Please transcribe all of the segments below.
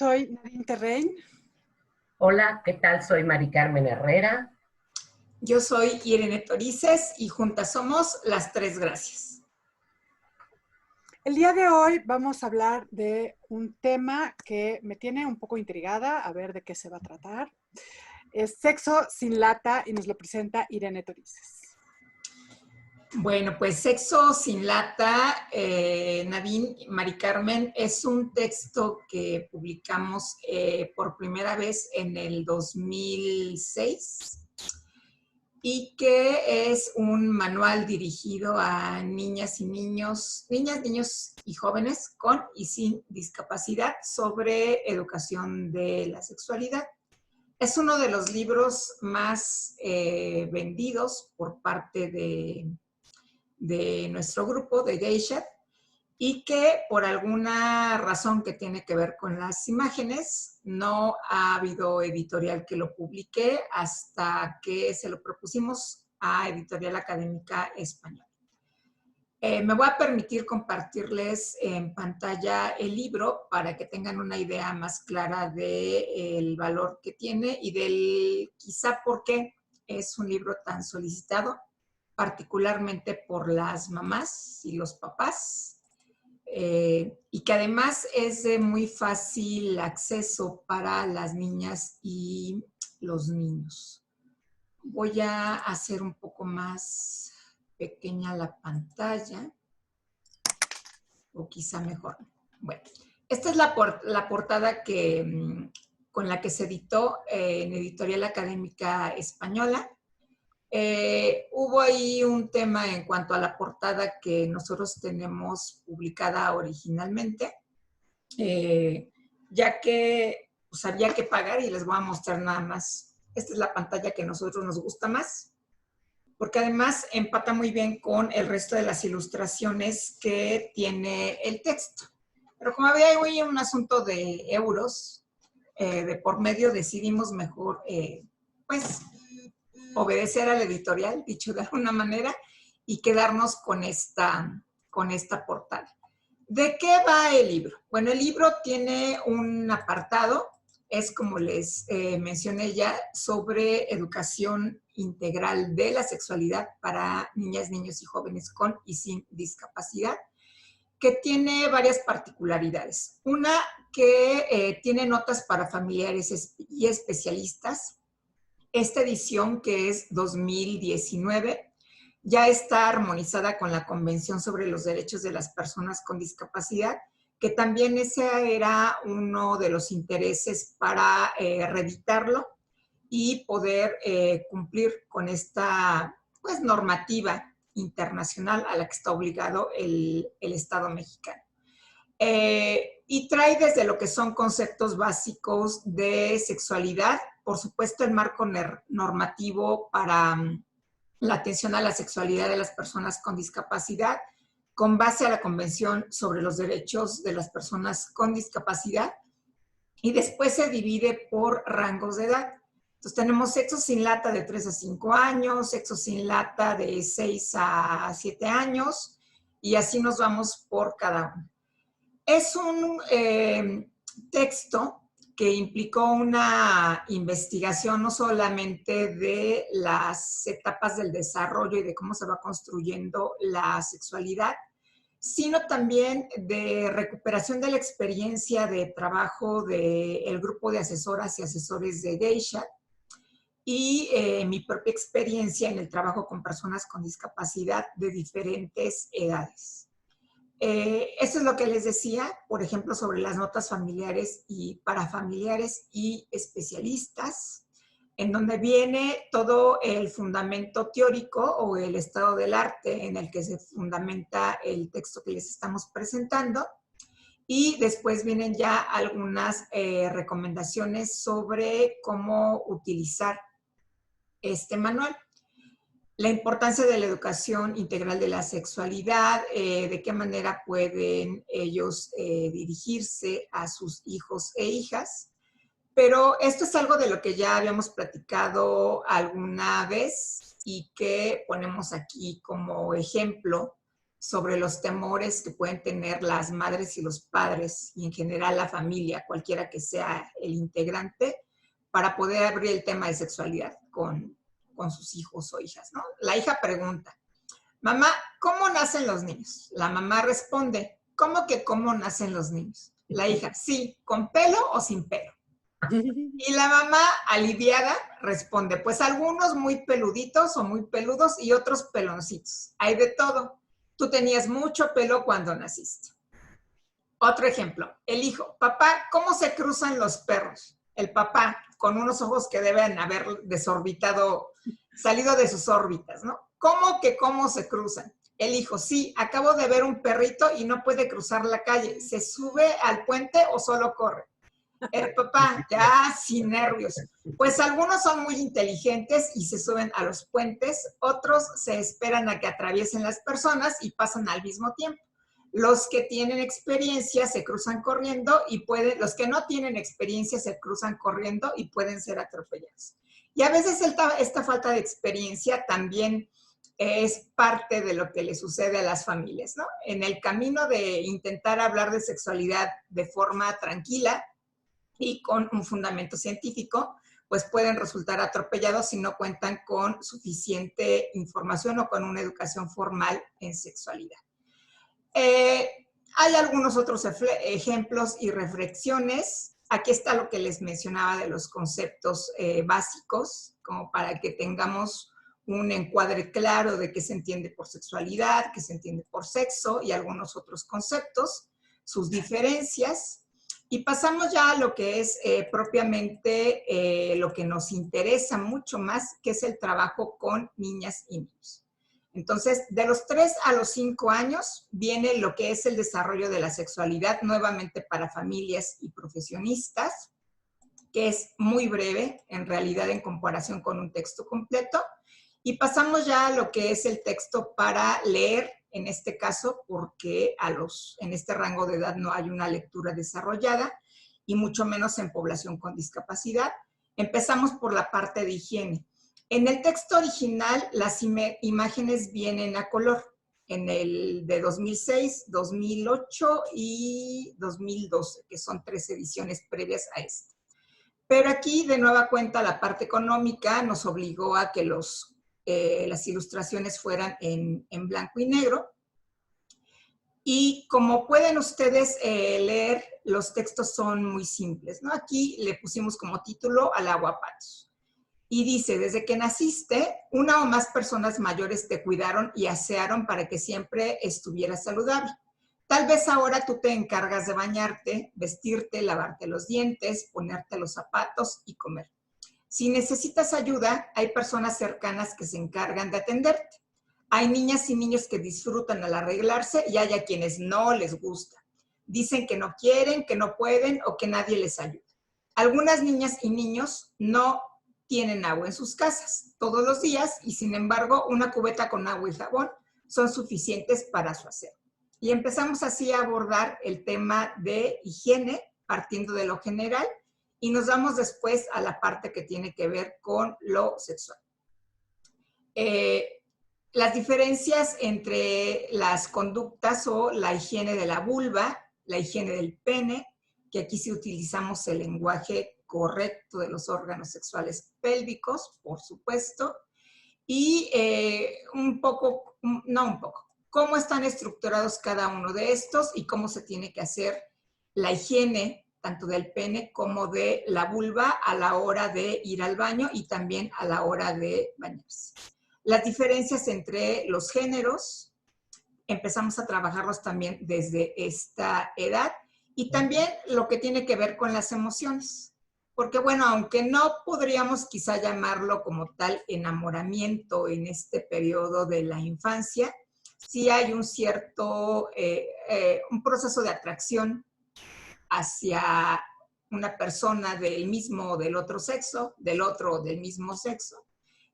Soy Nadine Terrein. Hola, ¿qué tal? Soy Mari Carmen Herrera. Yo soy Irene Torices y juntas somos Las Tres Gracias. El día de hoy vamos a hablar de un tema que me tiene un poco intrigada, a ver de qué se va a tratar. Es sexo sin lata y nos lo presenta Irene Torices. Bueno, pues Sexo sin lata, Nadine, Mari Carmen, es un texto que publicamos por primera vez en el 2006 y que es un manual dirigido a niñas y niños, niños y jóvenes con y sin discapacidad sobre educación de la sexualidad. Es uno de los libros más vendidos por parte de nuestro grupo de Geisha y que por alguna razón que tiene que ver con las imágenes no ha habido editorial que lo publique hasta que se lo propusimos a Editorial Académica Española. Me voy a permitir compartirles en pantalla el libro para que tengan una idea más clara del valor que tiene y del quizá por qué es un libro tan solicitado, particularmente por las mamás y los papás, y que además es de muy fácil acceso para las niñas y los niños. Voy a hacer un poco más pequeña la pantalla, o quizá mejor. Bueno, esta es la portada con la que se editó en Editorial Académica Española. Hubo ahí un tema en cuanto a la portada que nosotros tenemos publicada originalmente, ya que pues, había que pagar y les voy a mostrar nada más. Esta es la pantalla que a nosotros nos gusta más, porque además empata muy bien con el resto de las ilustraciones que tiene el texto. Pero como había hoy un asunto de euros, de por medio decidimos mejor, pues, obedecer al editorial, dicho de alguna manera, y quedarnos con esta portada. ¿De qué va el libro? Bueno, el libro tiene un apartado, es como les mencioné ya, sobre educación integral de la sexualidad para niñas, niños y jóvenes con y sin discapacidad, que tiene varias particularidades. Una, que tiene notas para familiares y especialistas. Esta edición, que es 2019, ya está armonizada con la Convención sobre los Derechos de las Personas con Discapacidad, que también ese era uno de los intereses para reeditarlo y poder cumplir con esta pues, normativa internacional a la que está obligado el Estado mexicano. Y trae desde lo que son conceptos básicos de sexualidad, por supuesto el marco normativo para la atención a la sexualidad de las personas con discapacidad, con base a la Convención sobre los Derechos de las Personas con Discapacidad, y después se divide por rangos de edad. Entonces tenemos sexo sin lata de 3 a 5 años, sexo sin lata de 6 a 7 años, y así nos vamos por cada uno. Es un texto que implicó una investigación no solamente de las etapas del desarrollo y de cómo se va construyendo la sexualidad, sino también de recuperación de la experiencia de trabajo del grupo de asesoras y asesores de Geisha y mi propia experiencia en el trabajo con personas con discapacidad de diferentes edades. Esto es lo que les decía, por ejemplo, sobre las notas familiares y para familiares y especialistas, en donde viene todo el fundamento teórico o el estado del arte en el que se fundamenta el texto que les estamos presentando. Y después vienen ya algunas recomendaciones sobre cómo utilizar este manual. La importancia de la educación integral de la sexualidad, de qué manera pueden ellos dirigirse a sus hijos e hijas. Pero esto es algo de lo que ya habíamos platicado alguna vez y que ponemos aquí como ejemplo sobre los temores que pueden tener las madres y los padres y en general la familia, cualquiera que sea el integrante, para poder abrir el tema de sexualidad con sus hijos o hijas, ¿no? La hija pregunta, mamá, ¿cómo nacen los niños? La mamá responde, ¿cómo que cómo nacen los niños? La hija, sí, ¿con pelo o sin pelo? Y la mamá, aliviada, responde, pues algunos muy peluditos o muy peludos y otros peloncitos. Hay de todo. Tú tenías mucho pelo cuando naciste. Otro ejemplo, el hijo, papá, ¿cómo se cruzan los perros? El papá, con unos ojos que deben haber desorbitado, salido de sus órbitas, ¿no? ¿Cómo que cómo se cruzan? El hijo, sí, acabo de ver un perrito y no puede cruzar la calle. ¿Se sube al puente o solo corre? El papá, ya sin nervios. Pues algunos son muy inteligentes y se suben a los puentes, otros se esperan a que atraviesen las personas y pasan al mismo tiempo. Los que tienen experiencia se cruzan corriendo y los que no tienen experiencia se cruzan corriendo y pueden ser atropellados. Y a veces esta falta de experiencia también es parte de lo que le sucede a las familias, ¿no? En el camino de intentar hablar de sexualidad de forma tranquila y con un fundamento científico, pues pueden resultar atropellados si no cuentan con suficiente información o con una educación formal en sexualidad. Hay algunos otros ejemplos y reflexiones. Aquí está lo que les mencionaba de los conceptos básicos, como para que tengamos un encuadre claro de qué se entiende por sexualidad, qué se entiende por sexo y algunos otros conceptos, sus diferencias. Y pasamos ya a lo que es propiamente lo que nos interesa mucho más, que es el trabajo con niñas y niños. Entonces, de los 3 a los 5 años viene lo que es el desarrollo de la sexualidad, nuevamente para familias y profesionistas, que es muy breve, en realidad, en comparación con un texto completo. Y pasamos ya a lo que es el texto para leer, en este caso, porque en este rango de edad no hay una lectura desarrollada, y mucho menos en población con discapacidad. Empezamos por la parte de higiene. En el texto original, las imágenes vienen a color, en el de 2006, 2008 y 2012, que son 3 ediciones previas a esta. Pero aquí, de nueva cuenta, la parte económica nos obligó a que las ilustraciones fueran en blanco y negro. Y como pueden ustedes leer, los textos son muy simples, ¿no? Aquí le pusimos como título al aguapatos. Y dice, desde que naciste, una o más personas mayores te cuidaron y asearon para que siempre estuvieras saludable. Tal vez ahora tú te encargas de bañarte, vestirte, lavarte los dientes, ponerte los zapatos y comer. Si necesitas ayuda, hay personas cercanas que se encargan de atenderte. Hay niñas y niños que disfrutan al arreglarse y hay a quienes no les gusta. Dicen que no quieren, que no pueden o que nadie les ayuda. Algunas niñas y niños no tienen agua en sus casas todos los días y sin embargo una cubeta con agua y jabón son suficientes para su aseo. Y empezamos así a abordar el tema de higiene partiendo de lo general y nos vamos después a la parte que tiene que ver con lo sexual. Las diferencias entre las conductas o la higiene de la vulva, la higiene del pene, que aquí sí utilizamos el lenguaje correcto de los órganos sexuales pélvicos, por supuesto, y cómo están estructurados cada uno de estos y cómo se tiene que hacer la higiene tanto del pene como de la vulva a la hora de ir al baño y también a la hora de bañarse. Las diferencias entre los géneros, empezamos a trabajarlos también desde esta edad y también lo que tiene que ver con las emociones. Porque bueno, aunque no podríamos quizá llamarlo como tal enamoramiento en este periodo de la infancia, sí hay un cierto, un proceso de atracción hacia una persona del mismo o del otro sexo, del otro o del mismo sexo,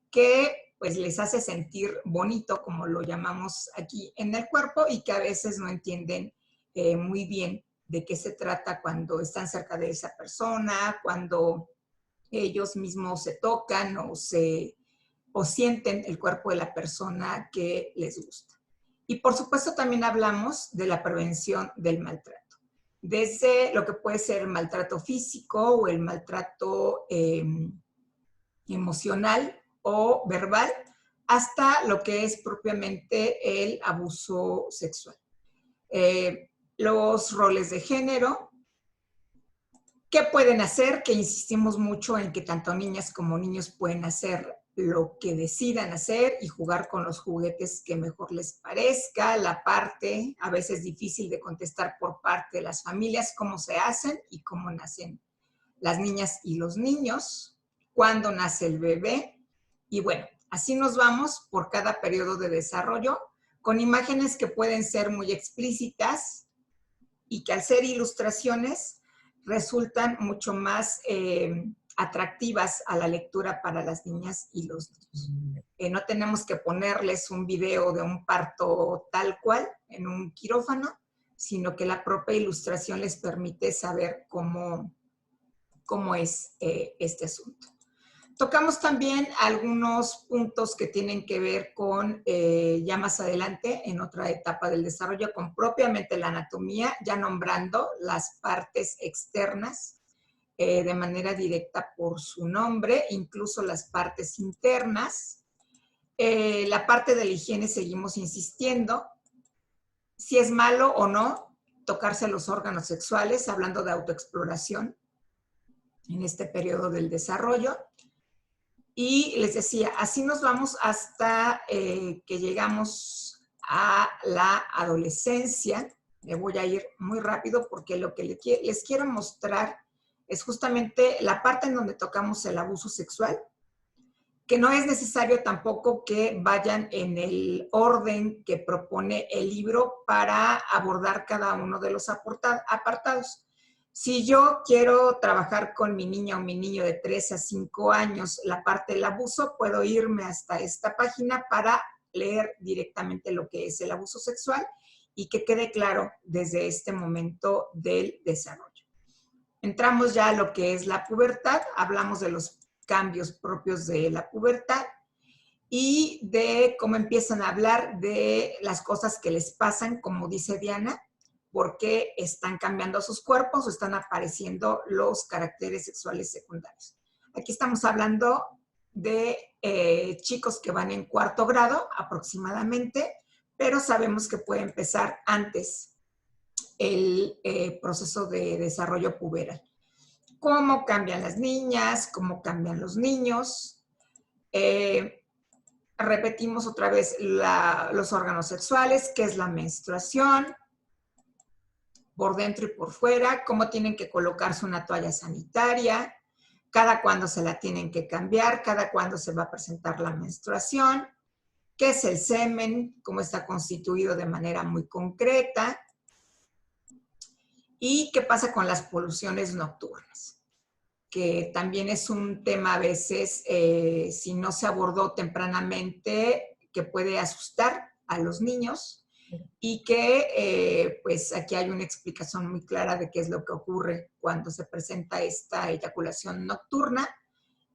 que pues les hace sentir bonito, como lo llamamos aquí en el cuerpo, y que a veces no entienden muy bien de qué se trata cuando están cerca de esa persona, cuando ellos mismos se tocan o sienten el cuerpo de la persona que les gusta. Y por supuesto también hablamos de la prevención del maltrato, desde lo que puede ser el maltrato físico o el maltrato emocional o verbal, hasta lo que es propiamente el abuso sexual. Los roles de género, ¿qué pueden hacer? Que insistimos mucho en que tanto niñas como niños pueden hacer lo que decidan hacer y jugar con los juguetes que mejor les parezca. La parte a veces difícil de contestar por parte de las familias, cómo se hacen y cómo nacen las niñas y los niños, cuándo nace el bebé. Y bueno, así nos vamos por cada periodo de desarrollo, con imágenes que pueden ser muy explícitas y que al ser ilustraciones resultan mucho más atractivas a la lectura para las niñas y los niños. No tenemos que ponerles un video de un parto tal cual en un quirófano, sino que la propia ilustración les permite saber cómo es este asunto. Tocamos también algunos puntos que tienen que ver con, ya más adelante, en otra etapa del desarrollo, con propiamente la anatomía, ya nombrando las partes externas de manera directa por su nombre, incluso las partes internas. La parte de la higiene seguimos insistiendo. Si es malo o no tocarse los órganos sexuales, hablando de autoexploración en este periodo del desarrollo. Y les decía, así nos vamos hasta que llegamos a la adolescencia. Me voy a ir muy rápido porque lo que les quiero mostrar es justamente la parte en donde tocamos el abuso sexual, que no es necesario tampoco que vayan en el orden que propone el libro para abordar cada uno de los apartados. Si yo quiero trabajar con mi niña o mi niño de 3 a 5 años la parte del abuso, puedo irme hasta esta página para leer directamente lo que es el abuso sexual y que quede claro desde este momento del desarrollo. Entramos ya a lo que es la pubertad, hablamos de los cambios propios de la pubertad y de cómo empiezan a hablar de las cosas que les pasan, como dice Diana, porque están cambiando sus cuerpos o están apareciendo los caracteres sexuales secundarios. Aquí estamos hablando de chicos que van en 4º grado aproximadamente, pero sabemos que puede empezar antes el proceso de desarrollo puberal. Cómo cambian las niñas, cómo cambian los niños. Repetimos otra vez los órganos sexuales, qué es la menstruación, por dentro y por fuera, cómo tienen que colocarse una toalla sanitaria, cada cuándo se la tienen que cambiar, cada cuándo se va a presentar la menstruación, qué es el semen, cómo está constituido de manera muy concreta, y qué pasa con las poluciones nocturnas, que también es un tema a veces, si no se abordó tempranamente, que puede asustar a los niños y que pues aquí hay una explicación muy clara de qué es lo que ocurre cuando se presenta esta eyaculación nocturna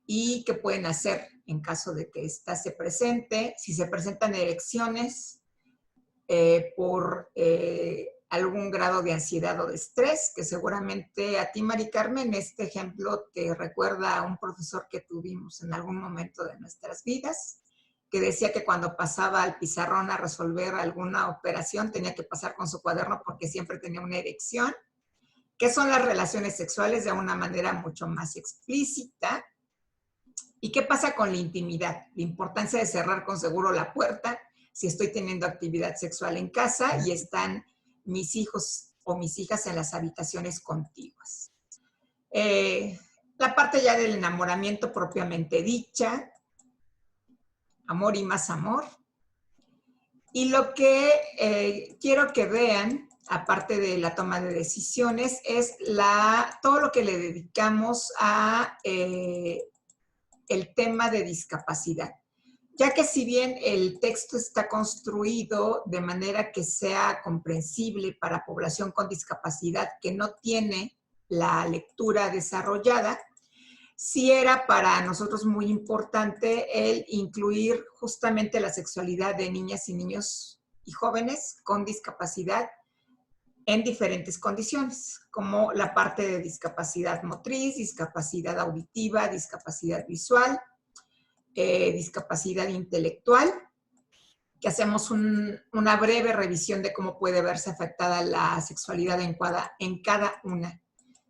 y qué pueden hacer en caso de que ésta se presente, si se presentan erecciones por algún grado de ansiedad o de estrés, que seguramente a ti, Mari Carmen, este ejemplo te recuerda a un profesor que tuvimos en algún momento de nuestras vidas, que decía que cuando pasaba al pizarrón a resolver alguna operación tenía que pasar con su cuaderno porque siempre tenía una erección. ¿Qué son las relaciones sexuales de una manera mucho más explícita? ¿Y qué pasa con la intimidad? La importancia de cerrar con seguro la puerta si estoy teniendo actividad sexual en casa y están mis hijos o mis hijas en las habitaciones contiguas. La parte ya del enamoramiento propiamente dicha, amor y más amor. Y lo que quiero que vean, aparte de la toma de decisiones, es todo lo que le dedicamos a el tema de discapacidad. Ya que si bien el texto está construido de manera que sea comprensible para población con discapacidad que no tiene la lectura desarrollada, sí era para nosotros muy importante el incluir justamente la sexualidad de niñas y niños y jóvenes con discapacidad en diferentes condiciones, como la parte de discapacidad motriz, discapacidad auditiva, discapacidad visual, discapacidad intelectual, que hacemos una breve revisión de cómo puede verse afectada la sexualidad en cada una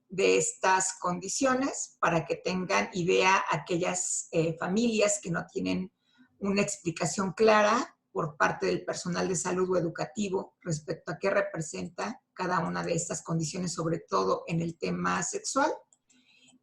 de estas condiciones, para que tengan idea aquellas familias que no tienen una explicación clara por parte del personal de salud o educativo respecto a qué representa cada una de estas condiciones, sobre todo en el tema sexual.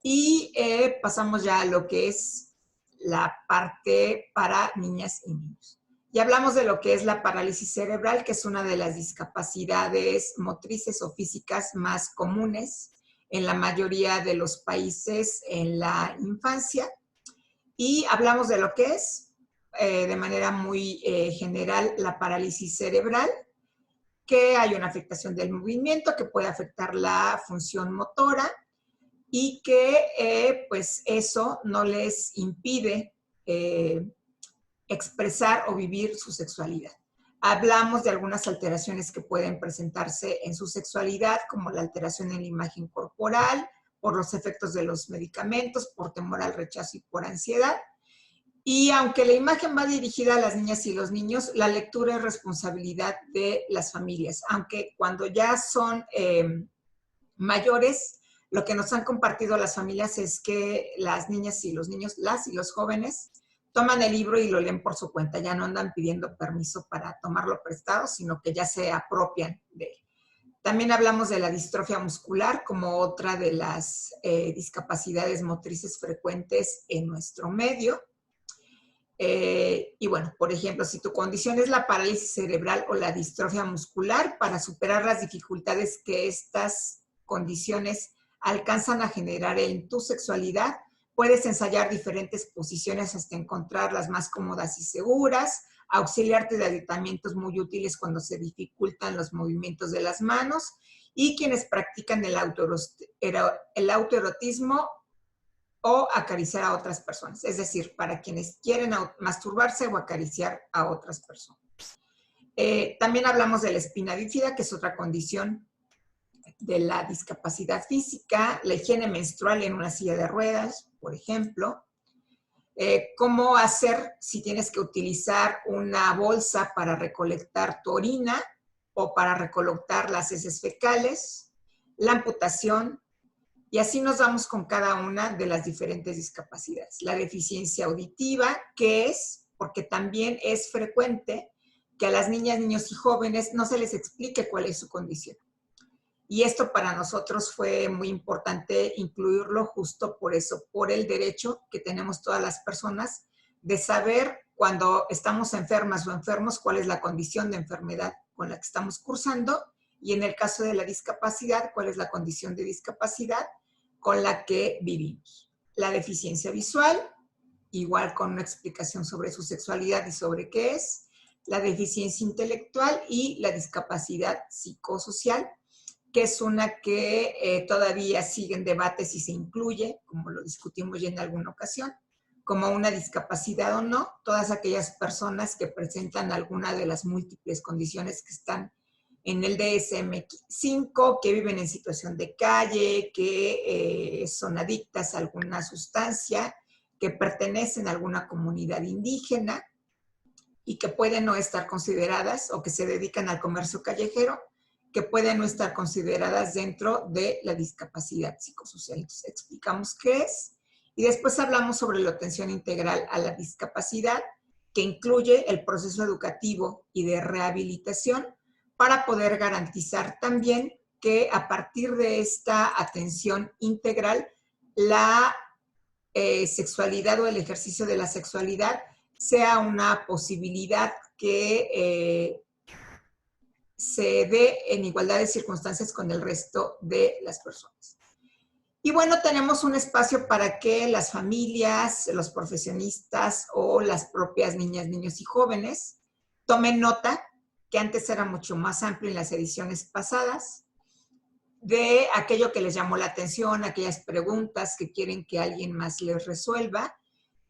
Y pasamos ya a lo que es la parte para niñas y niños. Ya hablamos de lo que es la parálisis cerebral, que es una de las discapacidades motrices o físicas más comunes en la mayoría de los países en la infancia. Y hablamos de lo que es, de manera muy general, la parálisis cerebral, que hay una afectación del movimiento, que puede afectar la función motora y que pues eso no les impide expresar o vivir su sexualidad. Hablamos de algunas alteraciones que pueden presentarse en su sexualidad, como la alteración en la imagen corporal, por los efectos de los medicamentos, por temor al rechazo y por ansiedad. Y aunque la imagen va dirigida a las niñas y los niños, la lectura es responsabilidad de las familias. Aunque cuando ya son mayores, lo que nos han compartido las familias es que las niñas y los niños, las y los jóvenes, toman el libro y lo leen por su cuenta. Ya no andan pidiendo permiso para tomarlo prestado, sino que ya se apropian de él. También hablamos de la distrofia muscular como otra de las discapacidades motrices frecuentes en nuestro medio. Y bueno, por ejemplo, si tu condición es la parálisis cerebral o la distrofia muscular, para superar las dificultades que estas condiciones alcanzan a generar en tu sexualidad, puedes ensayar diferentes posiciones hasta encontrar las más cómodas y seguras, auxiliarte de aditamientos muy útiles cuando se dificultan los movimientos de las manos, y quienes practican el autoerotismo o acariciar a otras personas, es decir, para quienes quieren masturbarse o acariciar a otras personas. También hablamos de la espina bífida, que es otra condición de la discapacidad física, la higiene menstrual en una silla de ruedas, por ejemplo. Cómo hacer si tienes que utilizar una bolsa para recolectar tu orina o para recolectar las heces fecales, la amputación, y así nos vamos con cada una de las diferentes discapacidades. La deficiencia auditiva, que es, porque también es frecuente que a las niñas, niños y jóvenes no se les explique cuál es su condición. Y esto para nosotros fue muy importante incluirlo justo por eso, por el derecho que tenemos todas las personas de saber cuando estamos enfermas o enfermos cuál es la condición de enfermedad con la que estamos cursando, y en el caso de la discapacidad, cuál es la condición de discapacidad con la que vivimos. La deficiencia visual, igual con una explicación sobre su sexualidad y sobre qué es. La deficiencia intelectual y la discapacidad psicosocial, que es una que todavía sigue en debate si se incluye, como lo discutimos ya en alguna ocasión, como una discapacidad o no, todas aquellas personas que presentan alguna de las múltiples condiciones que están en el DSM-5, que viven en situación de calle, que son adictas a alguna sustancia, que pertenecen a alguna comunidad indígena y que pueden no estar consideradas, o que se dedican al comercio callejero, que pueden no estar consideradas dentro de la discapacidad psicosocial. Entonces, explicamos qué es y después hablamos sobre la atención integral a la discapacidad, que incluye el proceso educativo y de rehabilitación, para poder garantizar también que a partir de esta atención integral, la sexualidad o el ejercicio de la sexualidad sea una posibilidad que se dé en igualdad de circunstancias con el resto de las personas. Y bueno, tenemos un espacio para que las familias, los profesionistas o las propias niñas, niños y jóvenes tomen nota, que antes era mucho más amplio en las ediciones pasadas, de aquello que les llamó la atención, aquellas preguntas que quieren que alguien más les resuelva,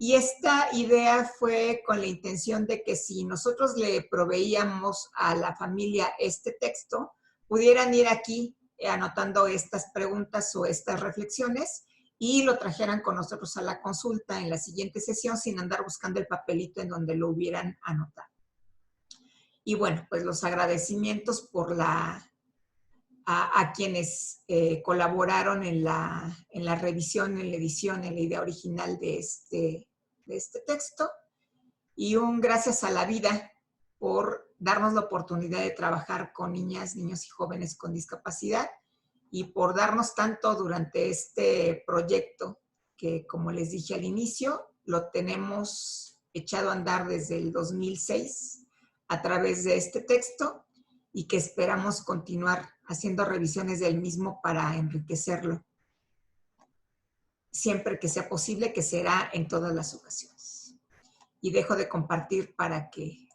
Y esta idea fue con la intención de que si nosotros le proveíamos a la familia este texto, pudieran ir aquí anotando estas preguntas o estas reflexiones y lo trajeran con nosotros a la consulta en la siguiente sesión sin andar buscando el papelito en donde lo hubieran anotado. Y bueno, pues los agradecimientos por a quienes colaboraron en la revisión, en la edición, en la idea original de este texto. Y un gracias a la vida por darnos la oportunidad de trabajar con niñas, niños y jóvenes con discapacidad y por darnos tanto durante este proyecto que, como les dije al inicio, lo tenemos echado a andar desde el 2006 a través de este texto y que esperamos continuar haciendo revisiones del mismo para enriquecerlo siempre que sea posible, que será en todas las ocasiones. Y dejo de compartir para que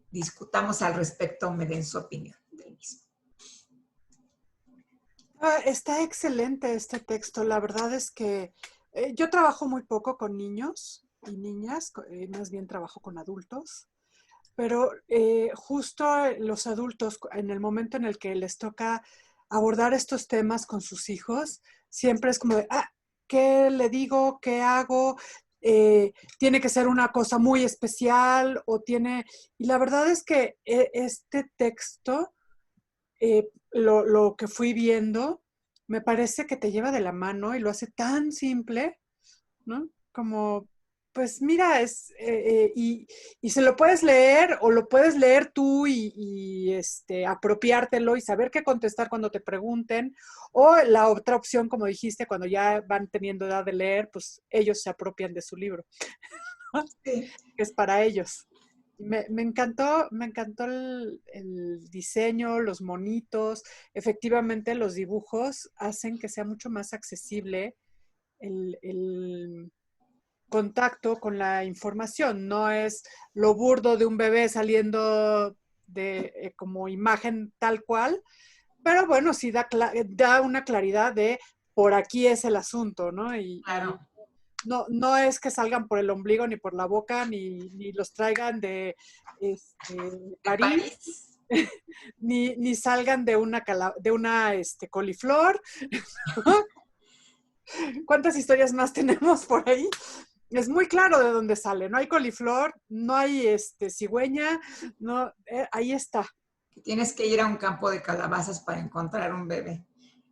discutamos al respecto, me den su opinión del mismo. Está excelente este texto. La verdad es que yo trabajo muy poco con niños y niñas, más bien trabajo con adultos, pero justo los adultos, en el momento en el que les toca abordar estos temas con sus hijos, siempre es como de, ¿qué le digo? ¿Qué hago? Tiene que ser una cosa muy especial o tiene... Y la verdad es que este texto, lo que fui viendo, me parece que te lleva de la mano y lo hace tan simple, ¿no? Como, pues mira, y se lo puedes leer o lo puedes leer tú y apropiártelo y saber qué contestar cuando te pregunten. O la otra opción, como dijiste, cuando ya van teniendo edad de leer, pues ellos se apropian de su libro, ¿no? Sí. Que es para ellos. Me encantó el diseño, los monitos. Efectivamente, los dibujos hacen que sea mucho más accesible el contacto con la información. No es lo burdo de un bebé saliendo de como imagen tal cual, pero bueno, sí da una claridad de por aquí es el asunto, ¿no? Claro. No es que salgan por el ombligo ni por la boca, ni los traigan de París, ni salgan de una coliflor. ¿Cuántas historias más tenemos por ahí? Es muy claro de dónde sale. No hay coliflor, no hay cigüeña, no, ahí está. Tienes que ir a un campo de calabazas para encontrar un bebé.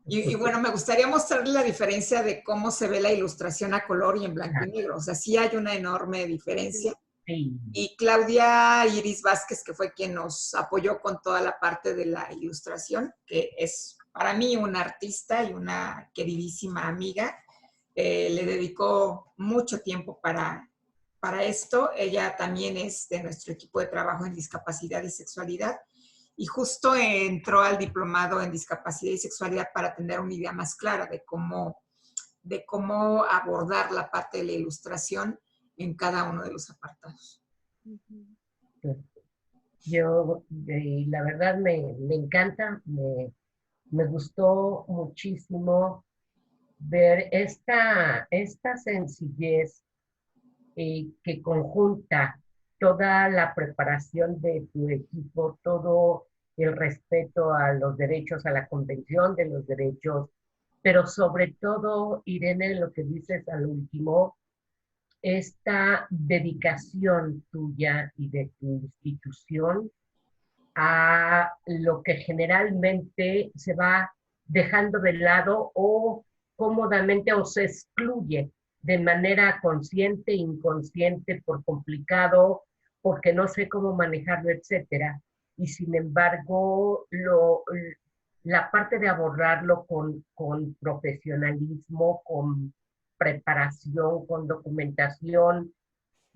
Y bueno, me gustaría mostrarles la diferencia de cómo se ve la ilustración a color y en blanco y negro. O sea, sí hay una enorme diferencia. Sí. Y Claudia Iris Vázquez, que fue quien nos apoyó con toda la parte de la ilustración, que es para mí una artista y una queridísima amiga, le dedicó mucho tiempo para esto. Ella también es de nuestro equipo de trabajo en discapacidad y sexualidad. Y justo entró al diplomado en discapacidad y sexualidad para tener una idea más clara de cómo abordar la parte de la ilustración en cada uno de los apartados. Yo, la verdad, me encanta, me gustó muchísimo ver esta sencillez que conjunta toda la preparación de tu equipo, todo el respeto a los derechos, a la Convención de los Derechos, pero sobre todo, Irene, lo que dices al último, esta dedicación tuya y de tu institución a lo que generalmente se va dejando de lado o cómodamente o se excluye de manera consciente, inconsciente, por complicado, porque no sé cómo manejarlo, etcétera. Y sin embargo, la parte de abordarlo con profesionalismo, con preparación, con documentación,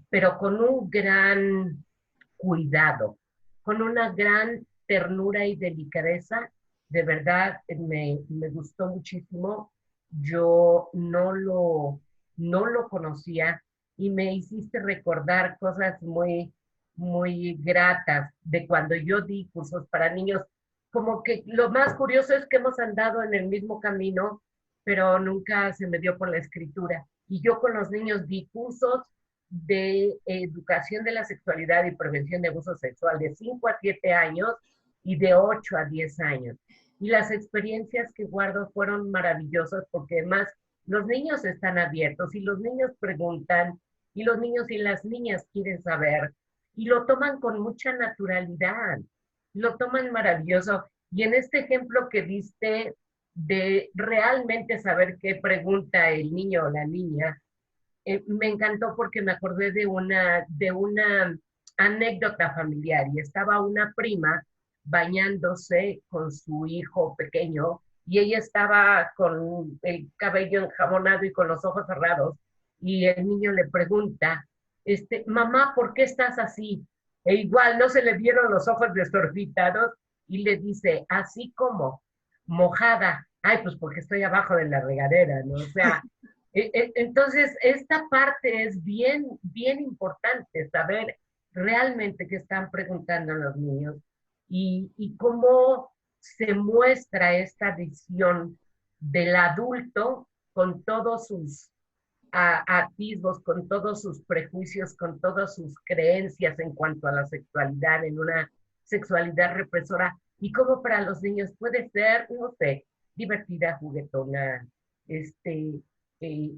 pero con un gran cuidado, con una gran ternura y delicadeza. De verdad, me gustó muchísimo. Yo no lo conocía y me hiciste recordar cosas muy, muy gratas de cuando yo di cursos para niños. Como que lo más curioso es que hemos andado en el mismo camino, pero nunca se me dio por la escritura. y yo con los niños di cursos de educación de la sexualidad y prevención de abuso sexual de 5 a 7 años y de 8 a 10 años. Y las experiencias que guardo fueron maravillosas porque además los niños están abiertos y los niños preguntan y los niños y las niñas quieren saber y lo toman con mucha naturalidad, lo toman maravilloso. Y en este ejemplo que diste de realmente saber qué pregunta el niño o la niña, me encantó porque me acordé de una anécdota familiar y estaba una prima bañándose con su hijo pequeño y ella estaba con el cabello enjabonado y con los ojos cerrados y el niño le pregunta, mamá, ¿por qué estás así? E igual no se le vieron los ojos desorbitados y le dice, así como, mojada. Ay, pues porque estoy abajo de la regadera, ¿no? O sea, entonces esta parte es bien, bien importante, saber realmente qué están preguntando los niños y cómo se muestra esta visión del adulto con todos sus atisbos, con todos sus prejuicios, con todas sus creencias en cuanto a la sexualidad, en una sexualidad represora, y cómo para los niños puede ser, no sé, divertida, juguetona, eh,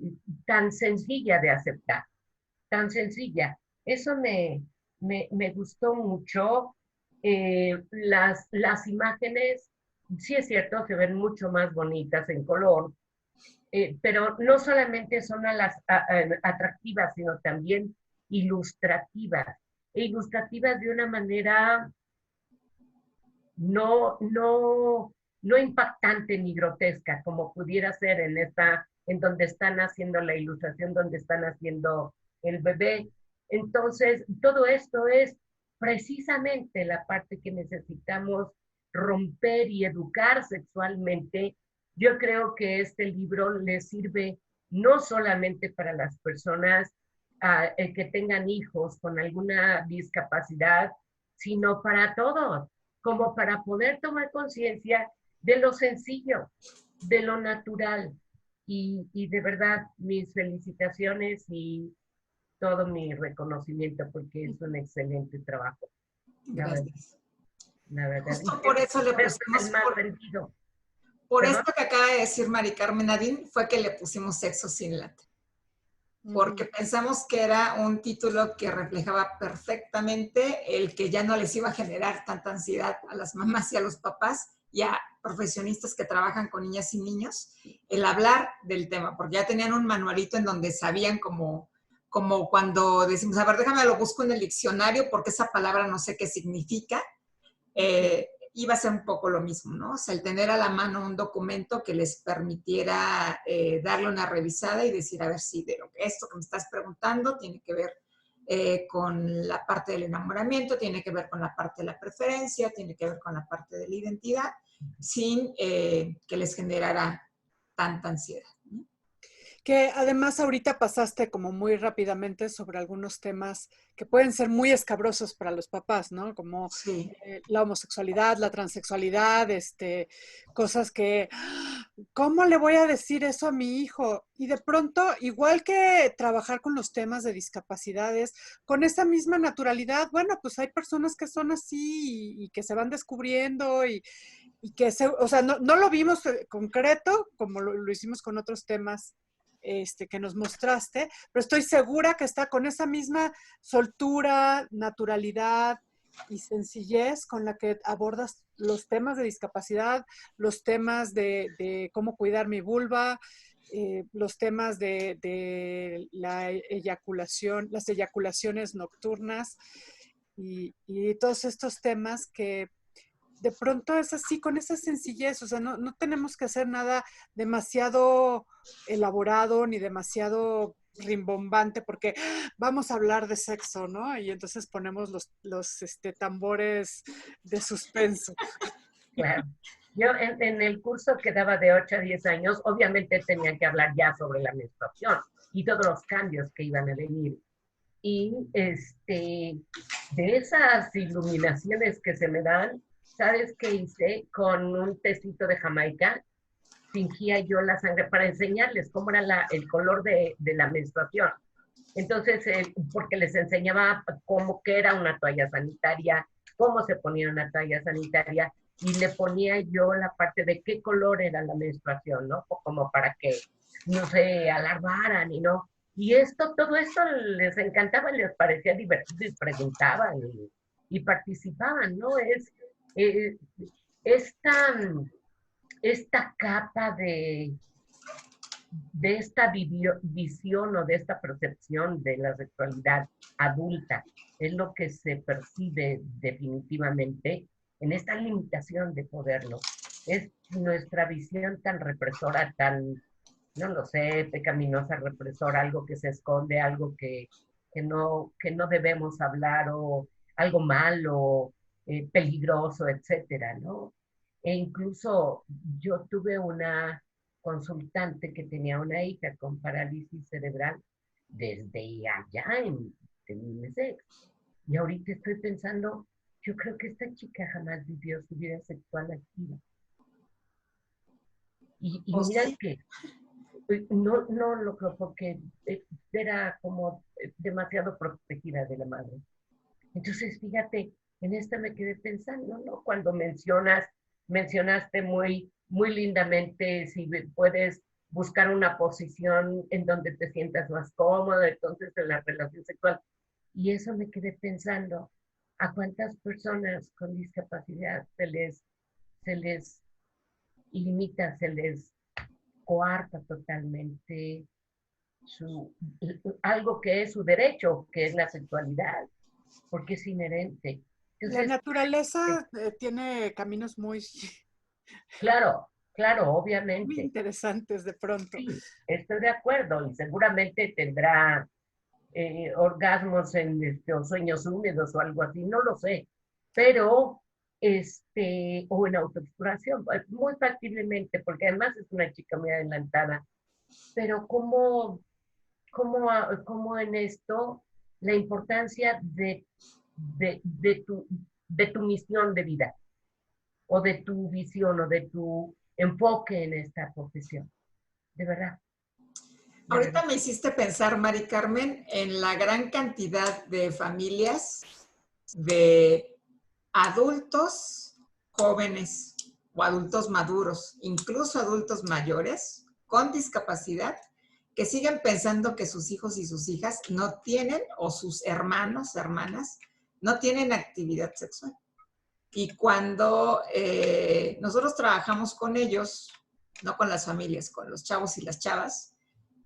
tan sencilla de aceptar, tan sencilla. Eso me gustó mucho. Las imágenes, sí es cierto, se ven mucho más bonitas en color, pero no solamente son atractivas, sino también ilustrativas, e ilustrativas de una manera no impactante ni grotesca, como pudiera ser en donde están haciendo la ilustración, donde están haciendo el bebé. Entonces, todo esto es precisamente la parte que necesitamos romper y educar sexualmente. Yo creo que este libro le sirve no solamente para las personas que tengan hijos con alguna discapacidad, sino para todos, como para poder tomar conciencia de lo sencillo, de lo natural. Y de verdad, mis felicitaciones y todo mi reconocimiento porque es un excelente trabajo. Gracias. La verdad. Justo por eso le pusimos, por esto que acaba de decir Mari Carmen Nadine, fue que le pusimos Sexo sin lata. Porque pensamos que era un título que reflejaba perfectamente el que ya no les iba a generar tanta ansiedad a las mamás y a los papás y a profesionistas que trabajan con niñas y niños, el hablar del tema, porque ya tenían un manualito en donde sabían como cuando decimos, a ver, déjame lo busco en el diccionario porque esa palabra no sé qué significa, iba a ser un poco lo mismo, ¿no? O sea, el tener a la mano un documento que les permitiera darle una revisada y decir, a ver si de esto que me estás preguntando tiene que ver con la parte del enamoramiento, tiene que ver con la parte de la preferencia, tiene que ver con la parte de la identidad, sin que les generara tanta ansiedad, ¿no? Que además ahorita pasaste como muy rápidamente sobre algunos temas que pueden ser muy escabrosos para los papás, ¿no? Como sí. La homosexualidad, la transexualidad, cosas que, ¿cómo le voy a decir eso a mi hijo? Y de pronto, igual que trabajar con los temas de discapacidades, con esa misma naturalidad, bueno, pues hay personas que son así y que se van descubriendo y que, o sea, no lo vimos concreto como lo hicimos con otros temas que nos mostraste, pero estoy segura que está con esa misma soltura, naturalidad y sencillez con la que abordas los temas de discapacidad, los temas de cómo cuidar mi vulva, los temas de la eyaculación, las eyaculaciones nocturnas y todos estos temas que de pronto es así, con esa sencillez, o sea, no tenemos que hacer nada demasiado elaborado ni demasiado rimbombante porque vamos a hablar de sexo, ¿no? Y entonces ponemos los tambores de suspenso. Claro. Yo en el curso que daba de 8 a 10 años, obviamente tenía que hablar ya sobre la menstruación y todos los cambios que iban a venir. Y de esas iluminaciones que se me dan, ¿sabes qué hice? Con un tecito de Jamaica, fingía yo la sangre para enseñarles cómo era el color de la menstruación. Entonces, porque les enseñaba cómo que era una toalla sanitaria, cómo se ponía una toalla sanitaria, y le ponía yo la parte de qué color era la menstruación, ¿no? O como para que no se alarmaran y no. Y todo esto les encantaba, les parecía divertido y preguntaban y participaban, ¿no? Eh, esta, esta capa de esta visión o de esta percepción de la sexualidad adulta es lo que se percibe definitivamente en esta limitación de poderlo. Es nuestra visión tan represora, no lo sé, pecaminosa, represora, algo que se esconde, algo que no debemos hablar, o algo malo, peligroso, etcétera, ¿no? E incluso yo tuve una consultante que tenía una hija con parálisis cerebral desde allá en UNICEF. Y ahorita estoy pensando, yo creo que esta chica jamás vivió su vida sexual activa. Y mira sí. que no lo creo porque era como demasiado protegida de la madre. Entonces, fíjate, en esta me quedé pensando, ¿no? Cuando mencionaste muy lindamente si puedes buscar una posición en donde te sientas más cómoda, entonces en la relación sexual. Y eso me quedé pensando, ¿a cuántas personas con discapacidad se les limita, se les coarta totalmente algo que es su derecho, que es la sexualidad, porque es inherente? La Entonces, naturaleza tiene caminos muy, claro, muy obviamente, interesantes de pronto. sí, estoy de acuerdo y seguramente tendrá orgasmos o sueños húmedos o algo así, no lo sé, pero o en autoexploración, muy factiblemente, porque además es una chica muy adelantada, pero cómo en esto la importancia de tu misión de vida, o de tu visión, o de tu enfoque en esta profesión, de verdad, de Ahorita verdad. me hiciste pensar, Mari Carmen, en la gran cantidad de familias de adultos jóvenes o adultos maduros, incluso adultos mayores con discapacidad, que siguen pensando que sus hijos y sus hijas no tienen, o sus hermanos, hermanas, no tienen actividad sexual. Y cuando nosotros trabajamos con ellos, no con las familias, con los chavos y las chavas,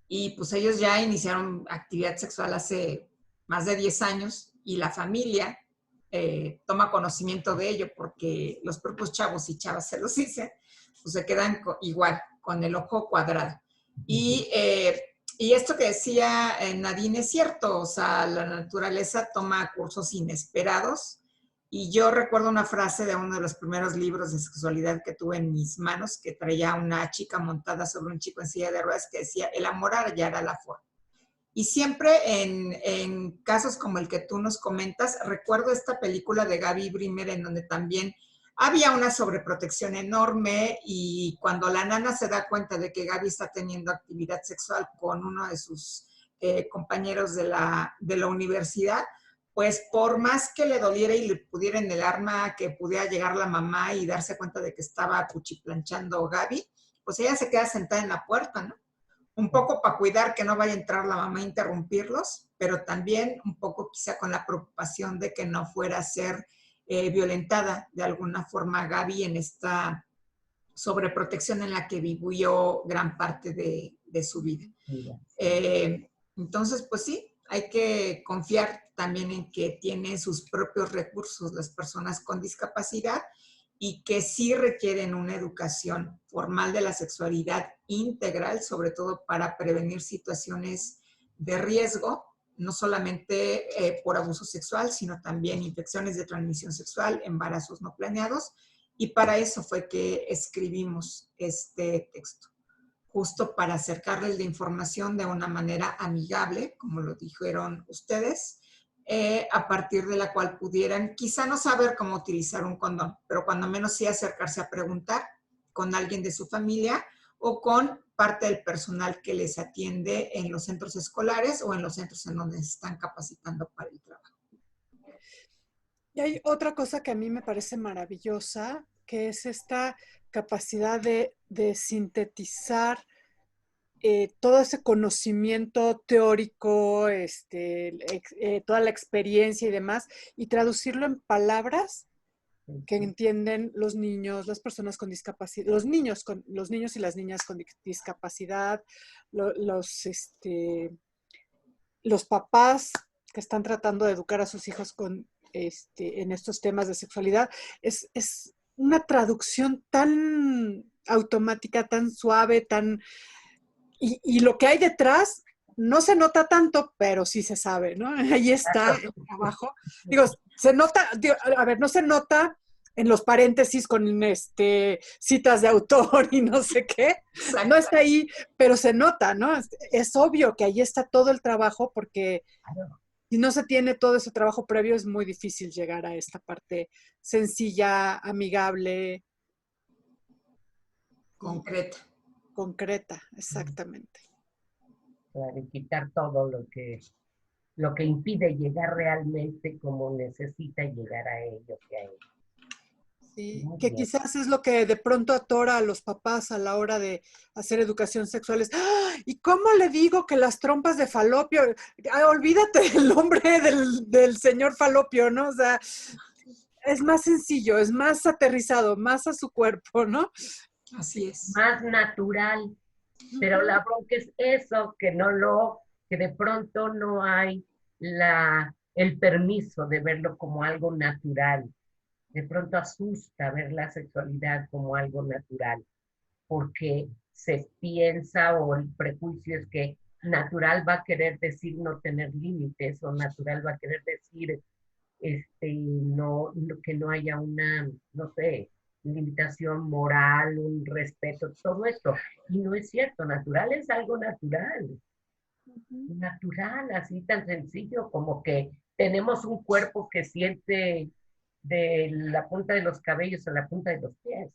y pues ellos ya iniciaron actividad sexual hace más de 10 años y la familia toma conocimiento de ello porque los propios chavos y chavas se los dicen, pues se quedan igual, con el ojo cuadrado. Y esto que decía Nadine es cierto, o sea, la naturaleza toma cursos inesperados. Y yo recuerdo una frase de uno de los primeros libros de sexualidad que tuve en mis manos, que traía una chica montada sobre un chico en silla de ruedas, que decía, el amor hallará la forma. Y siempre en casos como el que tú nos comentas, recuerdo esta película de Gaby Brimer, en donde también había una sobreprotección enorme, y cuando la nana se da cuenta de que Gaby está teniendo actividad sexual con uno de sus compañeros de la universidad, pues por más que le doliera y le pudiera en el arma que pudiera llegar la mamá y darse cuenta de que estaba cuchiplanchando Gaby, pues ella se queda sentada en la puerta, ¿no? Un poco para cuidar que no vaya a entrar la mamá a interrumpirlos, pero también un poco quizá con la preocupación de que no fuera a ser violentada de alguna forma Gaby en esta sobreprotección en la que vivió gran parte de su vida. Entonces, pues sí, hay que confiar también en que tienen sus propios recursos las personas con discapacidad, y que sí requieren una educación formal de la sexualidad integral, sobre todo para prevenir situaciones de riesgo, no solamente por abuso sexual, sino también infecciones de transmisión sexual, embarazos no planeados, y para eso fue que escribimos este texto, justo para acercarles la información de una manera amigable, como lo dijeron ustedes, a partir de la cual pudieran quizá no saber cómo utilizar un condón, pero cuando menos sí acercarse a preguntar con alguien de su familia, o con parte del personal que les atiende en los centros escolares o en los centros en donde se están capacitando para el trabajo. Y hay otra cosa que a mí me parece maravillosa, que es esta capacidad de sintetizar todo ese conocimiento teórico, toda la experiencia y demás, y traducirlo en palabras que entienden los niños, las personas con discapacidad, los niños y las niñas con discapacidad, los papás que están tratando de educar a sus hijos en estos temas de sexualidad. Es una traducción tan automática, tan suave, y lo que hay detrás no se nota tanto, pero sí se sabe, ¿no? Ahí está el trabajo. Digo, se nota, a ver, no se nota en los paréntesis con citas de autor y no sé qué. Exacto. No está ahí, pero se nota, ¿no? Es obvio que ahí está todo el trabajo, porque si no se tiene todo ese trabajo previo, es muy difícil llegar a esta parte sencilla, amigable. Concreta, exactamente. Para quitar todo lo que impide llegar realmente como necesita llegar a ellos y a ellos. Sí, que quizás es lo que de pronto atora a los papás a la hora de hacer educación sexual. ¡Ah! ¿Y cómo le digo que las trompas de falopio? Olvídate del nombre del señor falopio, ¿no? O sea, es más sencillo, es más aterrizado, más a su cuerpo, ¿no? Así es. Más natural. Pero la bronca es eso, que de pronto no hay el permiso de verlo como algo natural. De pronto asusta ver la sexualidad como algo natural, porque se piensa, o el prejuicio es que natural va a querer decir no tener límites, o natural va a querer decir que no haya una, no sé, limitación moral, un respeto, todo esto. Y no es cierto, natural es algo natural. Natural, así tan sencillo como que tenemos un cuerpo que siente de la punta de los cabellos a la punta de los pies.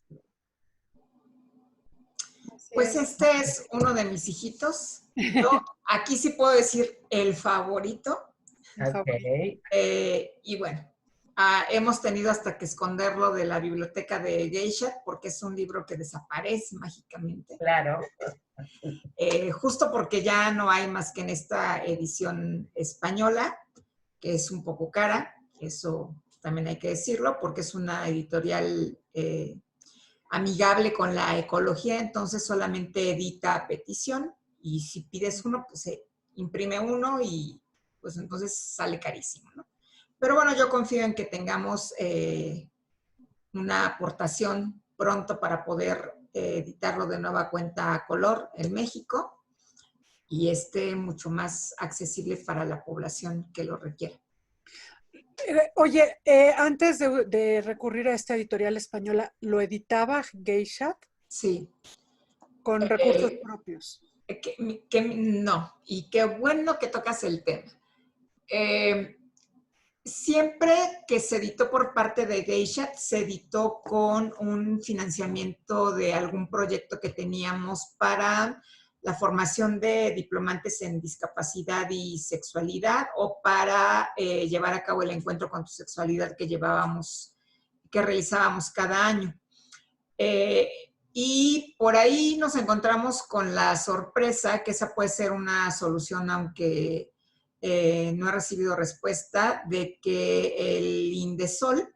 Pues este es uno de mis hijitos. Yo aquí sí puedo decir el favorito. Okay. Y bueno, hemos tenido hasta que esconderlo de la biblioteca de Geisha porque es un libro que desaparece mágicamente. Claro. Justo porque ya no hay más que en esta edición española, que es un poco cara, eso también hay que decirlo, porque es una editorial amigable con la ecología, entonces solamente edita a petición, y si pides uno, pues se imprime uno y pues entonces sale carísimo, ¿no? Pero bueno, yo confío en que tengamos una aportación pronto para poder editarlo de nueva cuenta a color en México y esté mucho más accesible para la población que lo requiera. Oye, antes de recurrir a esta editorial española, ¿lo editaba Geisha? Sí. Con recursos propios. No, y qué bueno que tocas el tema. Siempre que se editó por parte de Geisha, se editó con un financiamiento de algún proyecto que teníamos para la formación de diplomantes en discapacidad y sexualidad, o para llevar a cabo el encuentro con tu sexualidad que realizábamos cada año. Y por ahí nos encontramos con la sorpresa que esa puede ser una solución, aunque no he recibido respuesta, de que el Indesol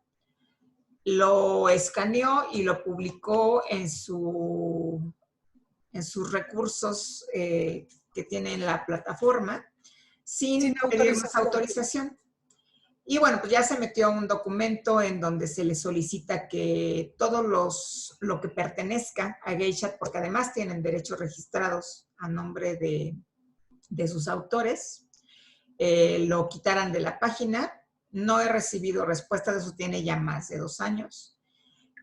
lo escaneó y lo publicó en sus recursos que tiene en la plataforma sin pedirnos autorización. Y bueno, pues ya se metió un documento en donde se le solicita que todo lo que pertenezca a Geisha, porque además tienen derechos registrados a nombre de sus autores, lo quitaran de la página. No he recibido respuesta de eso, tiene ya más de 2 años.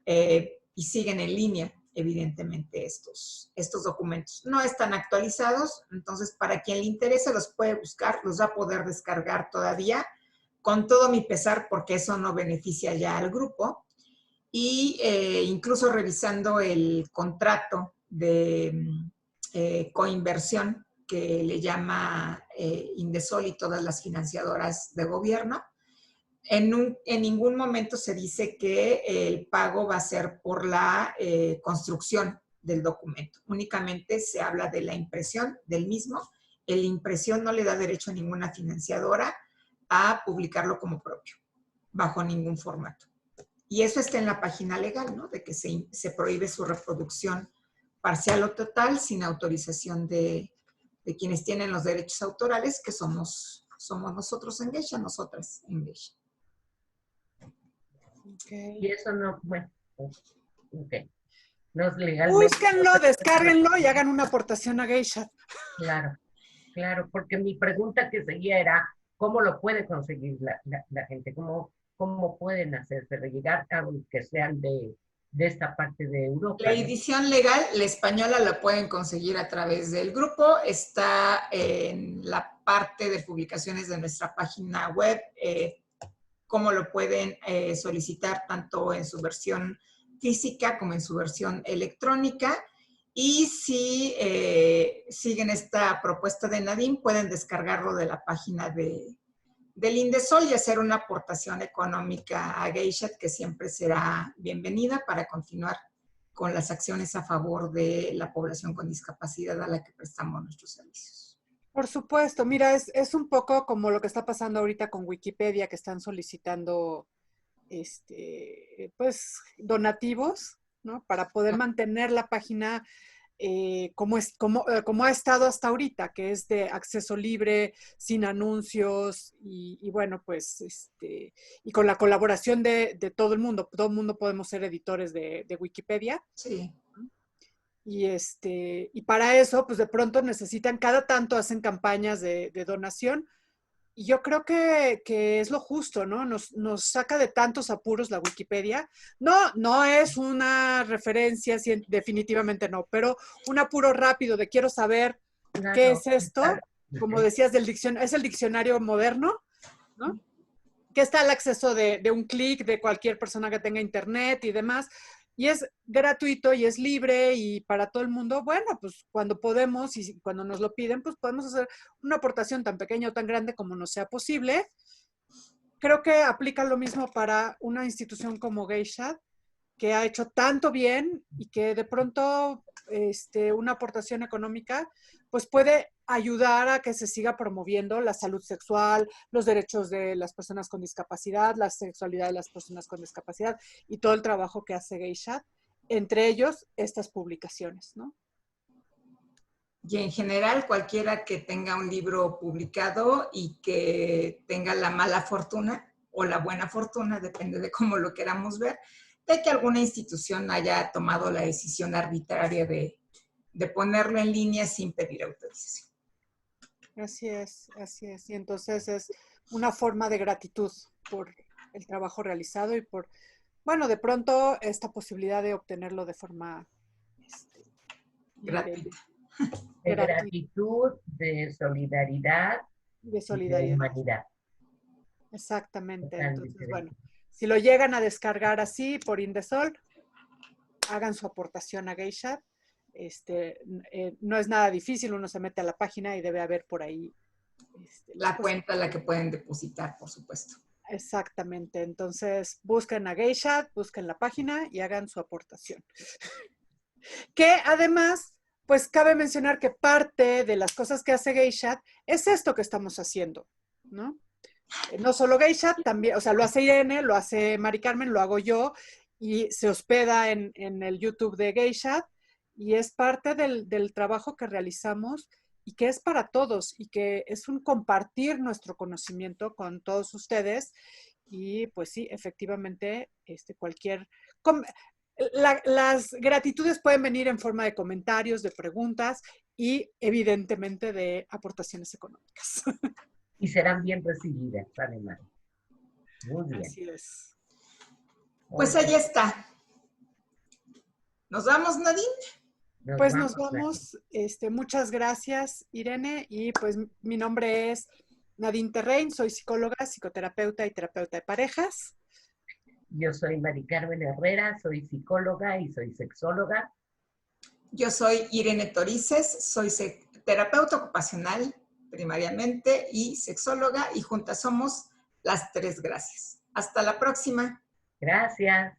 Y siguen en línea, evidentemente, estos documentos. No están actualizados, entonces para quien le interese los puede buscar, los va a poder descargar todavía, con todo mi pesar, porque eso no beneficia ya al grupo. Y incluso revisando el contrato coinversión que le llama Indesol y todas las financiadoras de gobierno. En ningún momento se dice que el pago va a ser por la construcción del documento. Únicamente se habla de la impresión del mismo. La impresión no le da derecho a ninguna financiadora a publicarlo como propio, bajo ningún formato. Y eso está en la página legal, ¿no? De que se prohíbe su reproducción parcial o total sin autorización de quienes tienen los derechos autorales, que somos nosotros en Geisha, nosotras en Geisha. Okay. Y eso no, bueno, ok. No es legalmente. Búsquenlo, descárguenlo y hagan una aportación a Geisha. Claro, claro, porque mi pregunta que seguía era, ¿cómo lo puede conseguir la gente? ¿Cómo pueden hacérselo llegar, aunque sean de esta parte de Europa? La edición legal, la española, la pueden conseguir a través del grupo. Está en la parte de publicaciones de nuestra página web. Cómo lo pueden solicitar tanto en su versión física como en su versión electrónica. Y si siguen esta propuesta de Nadine, pueden descargarlo de la página del Indesol y hacer una aportación económica a Geisha, que siempre será bienvenida para continuar con las acciones a favor de la población con discapacidad a la que prestamos nuestros servicios. Por supuesto, mira, es un poco como lo que está pasando ahorita con Wikipedia, que están solicitando pues donativos, ¿no? Para poder mantener la página como ha estado hasta ahorita, que es de acceso libre, sin anuncios y bueno, pues y con la colaboración de todo el mundo podemos ser editores de Wikipedia. Sí. Y para eso, pues de pronto necesitan, cada tanto hacen campañas de donación. Y yo creo que es lo justo, ¿no? Nos saca de tantos apuros la Wikipedia. No es una referencia, definitivamente no, pero un apuro rápido de quiero saber qué es esto. Como decías, es el diccionario moderno, ¿no? Que está al acceso de un clic de cualquier persona que tenga internet y demás. Y es gratuito y es libre y para todo el mundo, bueno, pues cuando podemos y cuando nos lo piden, pues podemos hacer una aportación tan pequeña o tan grande como nos sea posible. Creo que aplica lo mismo para una institución como Geisha, que ha hecho tanto bien y que de pronto una aportación económica pues puede ayudar a que se siga promoviendo la salud sexual, los derechos de las personas con discapacidad, la sexualidad de las personas con discapacidad y todo el trabajo que hace Geisha, entre ellos estas publicaciones, ¿no? Y en general, cualquiera que tenga un libro publicado y que tenga la mala fortuna o la buena fortuna, depende de cómo lo queramos ver, de que alguna institución haya tomado la decisión arbitraria de ponerlo en línea sin pedir autorización. Así es, así es. Y entonces es una forma de gratitud por el trabajo realizado y por, bueno, de pronto esta posibilidad de obtenerlo de forma gratuita. De gratitud, de solidaridad, de solidaridad. De humanidad. Exactamente. Entonces, bueno, si lo llegan a descargar así por Indesol, hagan su aportación a Geisha. No es nada difícil, uno se mete a la página y debe haber por ahí la cuenta a la que pueden depositar, por supuesto. Exactamente. Entonces, busquen a Geisha, busquen la página y hagan su aportación. Que además, pues cabe mencionar que parte de las cosas que hace Geisha es esto que estamos haciendo, ¿no? No solo Geisha, también, o sea, lo hace Irene, lo hace Mari Carmen, lo hago yo y se hospeda en el YouTube de Geisha y es parte del trabajo que realizamos y que es para todos y que es un compartir nuestro conocimiento con todos ustedes y pues sí, efectivamente, las gratitudes pueden venir en forma de comentarios, de preguntas y evidentemente de aportaciones económicas. Y serán bien recibidas, además. Muy bien. Así es. Pues ahí está. ¿Nos vamos, Nadine? Nos vamos. Muchas gracias, Irene. Y pues mi nombre es Nadine Terrein, soy psicóloga, psicoterapeuta y terapeuta de parejas. Yo soy Mari Carmen Herrera, soy psicóloga y soy sexóloga. Yo soy Irene Torices, soy terapeuta ocupacional primariamente y sexóloga, y juntas somos Las Tres Gracias. Hasta la próxima. Gracias.